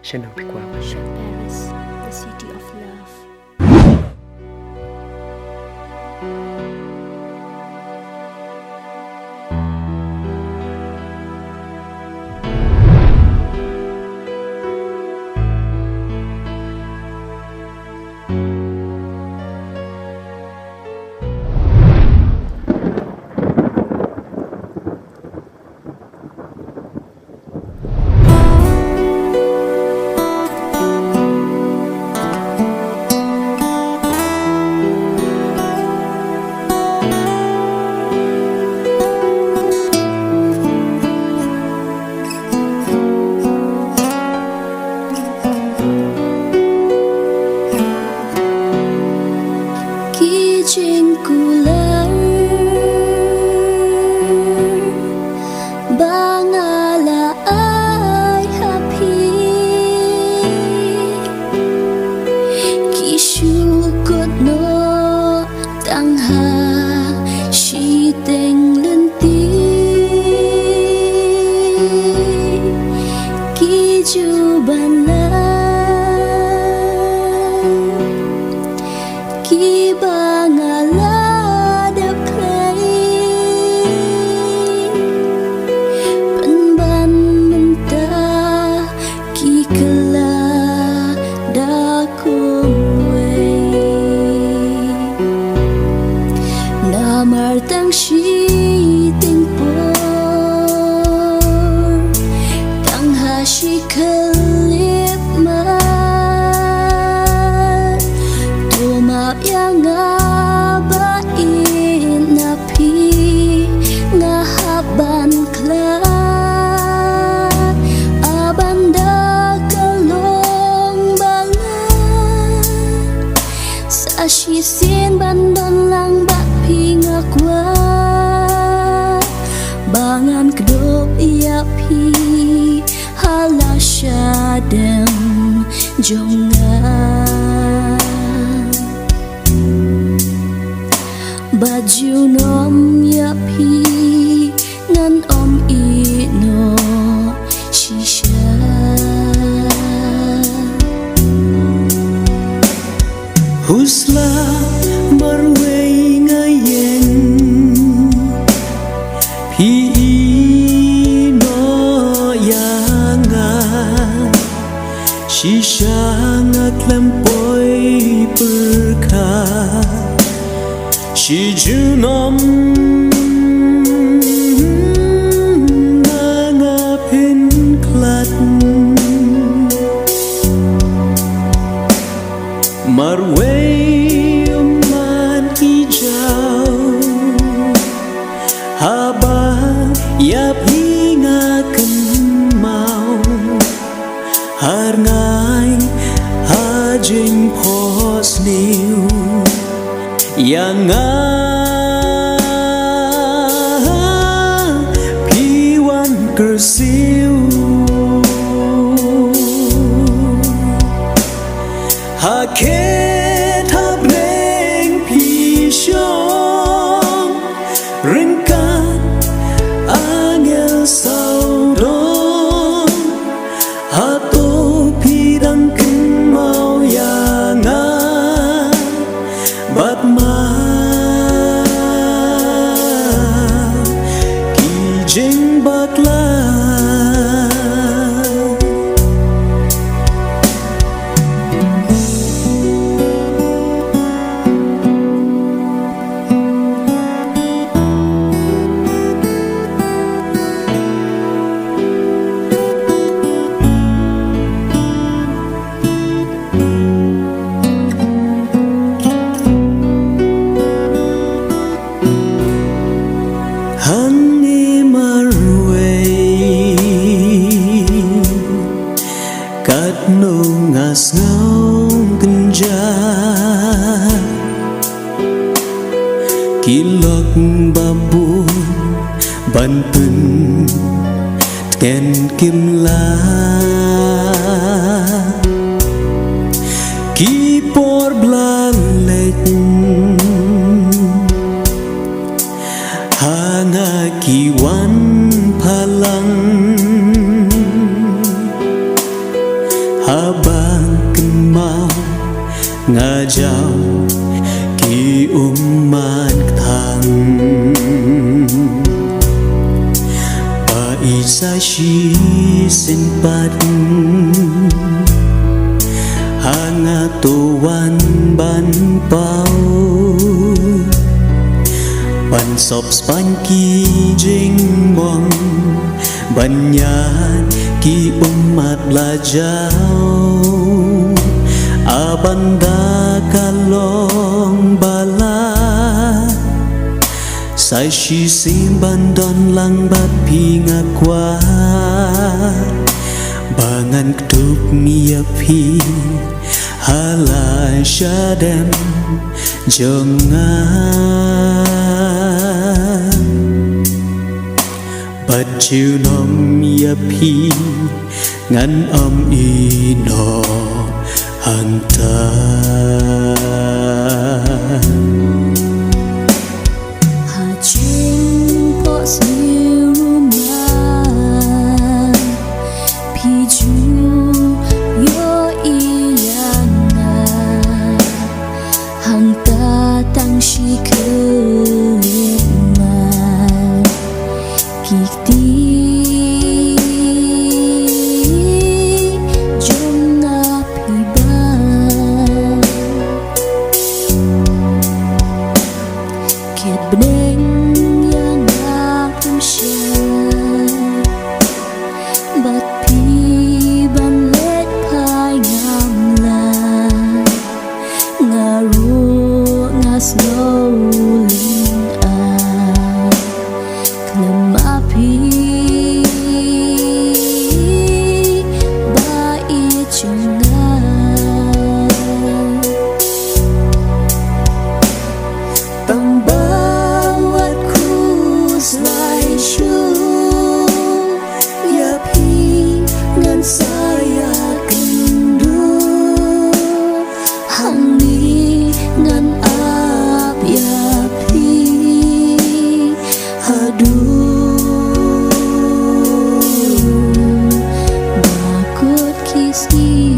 Chanel Piquet. Paris, the city of love. Kular bangala ay happy kisukot no tangha shiteng lenti kijuban la Martang shi tingpor tang ha shi kalip ma tuma yang ba in na pi nga haban kla abanda kalong bala sa shi sin bandon lang ba pingakwa bangan kedop iapi halasya dem jongan baju nom iapi ngan om ino shisha husla marway ngayen pi no yanga shisha ngaklampoy perka shi junom ngapin klat marway haba ya pinga kan mau har ngai ha jing pos niu yang piwan kersiu ha ke tha breng pi shong ringkan angel saudon hato pidang kin mau yanga bat ma kijing bakla Honey marway kat no ngas ngong kenja kilok babun bantun ten kimla kipor blang lek hanga kiwan palang Sashi simpat Hangatuan ban pau Ban sop span ki jing mong Banyan ki umat lajau Abanda kalong bala Sai shi simban don lang bat pinga kwa Bangan ktup mia pi Hala syadem jangan Bat chiu nom mia pi Ngan ino hantar Hajing po siêu rumah Piju yo iyana Hang tatang si keleman Kikti jom napiban Kiat beneng yang aku share Bat pi ban let pai ngam la Ngaru ngas ngauling a Klem api Bai chungan Pembawatku selai syur Ya pi ngan saya kendu Hang ni ngan ap ya pi Aduh Bakut kisi